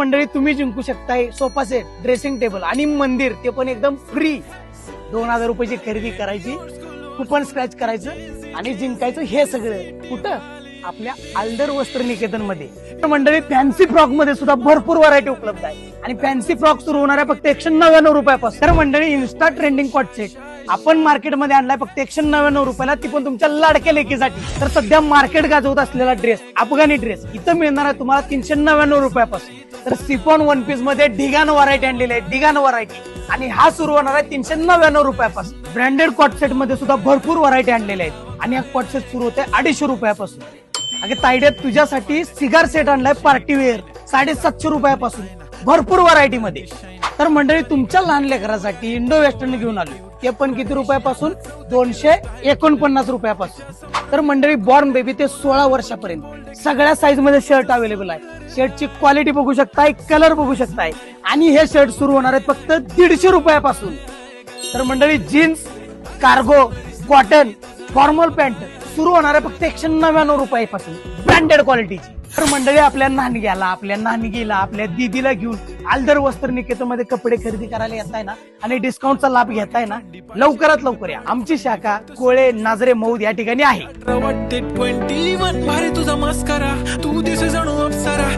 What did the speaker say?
मंडळी तुम्ही जिंकू शकताय सोफा सेट, ड्रेसिंग टेबल आणि मंदिर, ते पण एकदम फ्री. 2000 रुपयाची खरेदी करायची, कुपन स्क्रॅच करायचं आणि जिंकायचं. हे सगळं कुठं? आपल्या आल्दर वस्त्र निकेतन मध्ये. मंडळी फॅन्सी फ्रॉक मध्ये सुद्धा भरपूर व्हरायटी उपलब्ध आहे आणि फॅन्सी फ्रॉक सुरू होणार आहे फक्त 199 रुपयापासून. तर मंडळी इन्स्टा ट्रेंडिंग कॉट सेट आपण मार्केटमध्ये आणलाय फक्त 199 रुपयाला, ती पण तुमच्या लाडक्या लेकीसाठी. तर सध्या मार्केट गाजवत असलेला ड्रेस, अफगाणी ड्रेस, इथं मिळणार आहे तुम्हाला 399 रुपयापासून. तर सिफॉन वन पीस मध्ये ढिगाण व्हरायटी आणलेली आहे, ढिगाण व्हरायटी, आणि हा सुरू होणार आहे 399 रुपयापासून. ब्रँडेड कॉट सेट मध्ये सुद्धा भरपूर व्हरायटी आणलेल्या आहेत आणि हा कॉट सेट सुरू होते 250 रुपयापासून. अगे तायड्यात तुझ्यासाठी सिगार सेट आणलाय पार्टी वेअर 750 रुपयापासून, भरपूर व्हरायटी मध्ये. तर मंडळी तुमच्या लहान लेकरासाठी इंडो वेस्टर्न घेऊन आलो, ते पण किती रुपयापासून? 249 रुपयापासून. तर मंडळी बॉर्न बेबी ते 16 वर्षापर्यंत सगळ्या साईज मध्ये शर्ट अवेलेबल आहे. शर्टची क्वालिटी बघू शकताय, कलर बघू शकताय, आणि हे शर्ट सुरू होणार आहेत फक्त 150 रुपयापासून. तर मंडळी jeans, cargo, cotton, formal pant सुरू होणार आहे फक्त 199 रुपयापासून, ब्रँडेड क्वालिटीची. तर मंडळी आपल्या नानग्याला, आपल्या नानगीला, आपल्या दीदीला घेऊन आल्दर वस्त्र निकेतन मध्ये कपडे खरेदी करायला येताय ना आणि डिस्काउंटचा लाभ घेताय ना, लवकरात लवकर या. आमची शाखा कोळे, नाझरे, मौद या ठिकाणी आहे. तुझा मस्करा तू दिसे जाणू अप्सरा